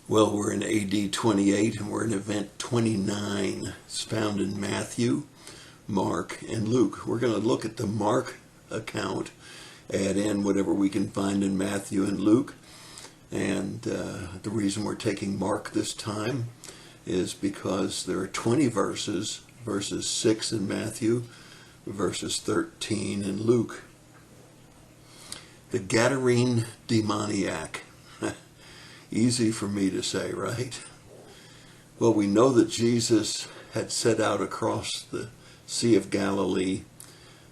Well, we're in AD 28 and we're in event 29. It's found in Matthew, Mark, and Luke. We're going to look at the Mark account, add in whatever we can find in Matthew and Luke. And the reason we're taking Mark this time is because there are 20 verses, verses 6 in Matthew, verses 13 in Luke. The Gadarene demoniac. Easy for me to say, right? Well, we know that Jesus had set out across the Sea of Galilee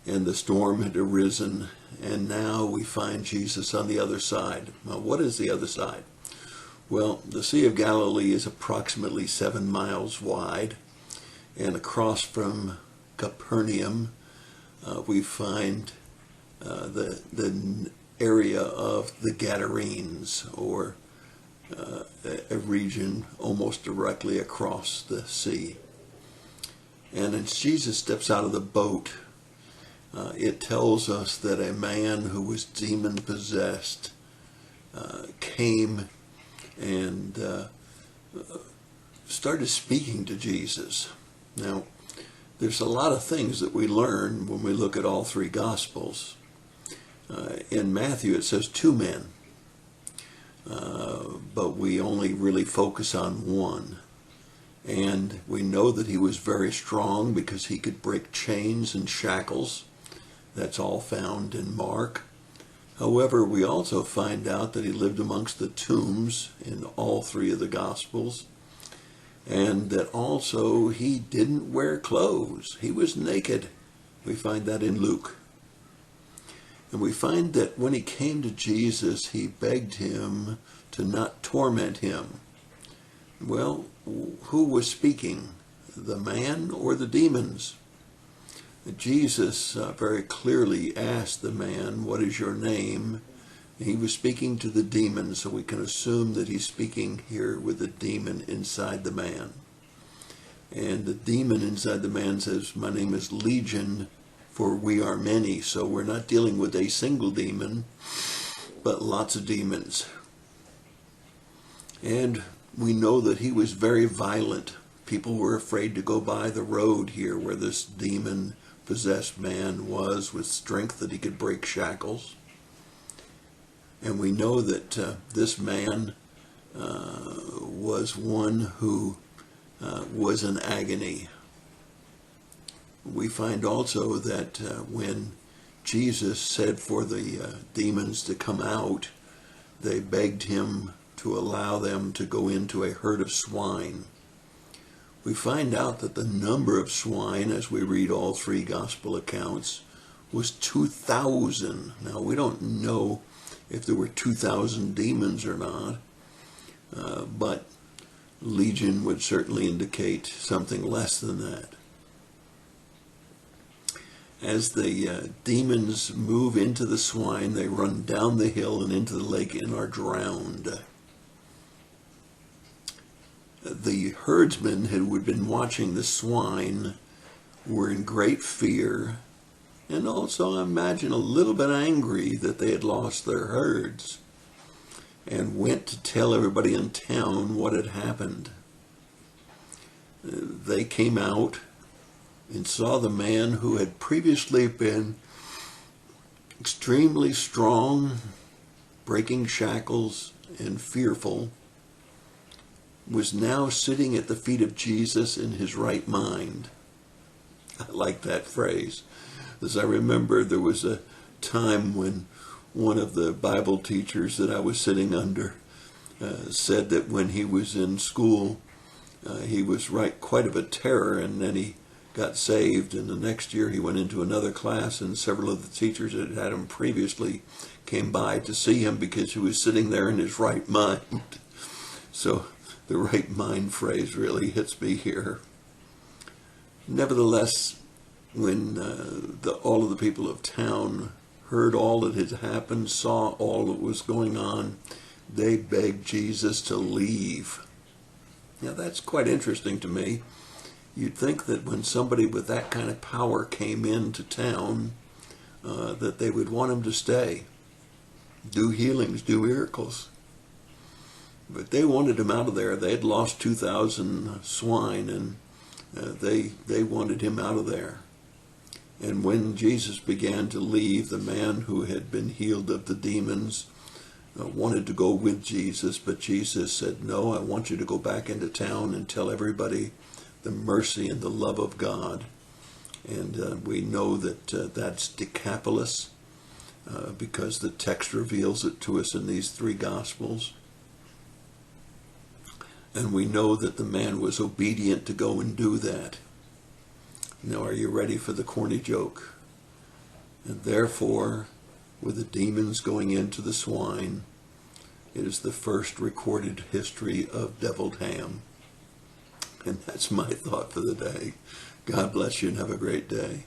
and the storm had arisen, and now we find Jesus on the other side. Well, what is the other side? Well, the Sea of Galilee is approximately 7 miles wide, and across from Capernaum we find the area of the Gadarenes, or a region almost directly across the sea. And as Jesus steps out of the boat, it tells us that a man who was demon-possessed came and started speaking to Jesus. Now, there's a lot of things that we learn when we look at all three Gospels. In Matthew, it says 2 men. But we only really focus on one. And we know that he was very strong because he could break chains and shackles. That's all found in Mark. However, we also find out that he lived amongst the tombs in all three of the Gospels. And that also he didn't wear clothes. He was naked. We find that in Luke. And we find that when he came to Jesus, he begged him to not torment him. Well, who was speaking? The man or the demons? Jesus very clearly asked the man, "What is your name?" And he was speaking to the demon, so we can assume that he's speaking here with the demon inside the man. And the demon inside the man says, "My name is Legion, for we are many." So we're not dealing with a single demon, but lots of demons. And we know that he was very violent. People were afraid to go by the road here where this demon-possessed man was, with strength that he could break shackles. And we know that this man was one who was in agony. We find also that when Jesus said for the demons to come out, they begged him to allow them to go into a herd of swine. We find out that the number of swine, as we read all three gospel accounts, was 2,000. Now, we don't know if there were 2,000 demons or not, but legion would certainly indicate something less than that. As the demons move into the swine, they run down the hill and into the lake and are drowned. The herdsmen who had been watching the swine were in great fear, and also, I imagine, a little bit angry that they had lost their herds, and went to tell everybody in town what had happened. They came out and saw the man who had previously been extremely strong, breaking shackles, and fearful, was now sitting at the feet of Jesus in his right mind. I like that phrase, as I remember there was a time when one of the Bible teachers that I was sitting under said that when he was in school, he was quite of a terror, and then he got saved, and the next year he went into another class, and several of the teachers that had him previously came by to see him because he was sitting there in his right mind. So the right mind phrase really hits me here. Nevertheless, when all of the people of town heard all that had happened, saw all that was going on, they begged Jesus to leave. Now, that's quite interesting to me. You'd think that when somebody with that kind of power came into town, that they would want him to stay, do healings, do miracles. But they wanted him out of there. They had lost 2,000 swine, and they wanted him out of there. And when Jesus began to leave, the man who had been healed of the demons wanted to go with Jesus, but Jesus said, no, I want you to go back into town and tell everybody the mercy and the love of God. And we know that that's Decapolis, because the text reveals it to us in these three Gospels. And we know that the man was obedient to go and do that. Now, are you ready for the corny joke? And therefore, with the demons going into the swine, it is the first recorded history of deviled ham. And that's my thought for the day. God bless you and have a great day.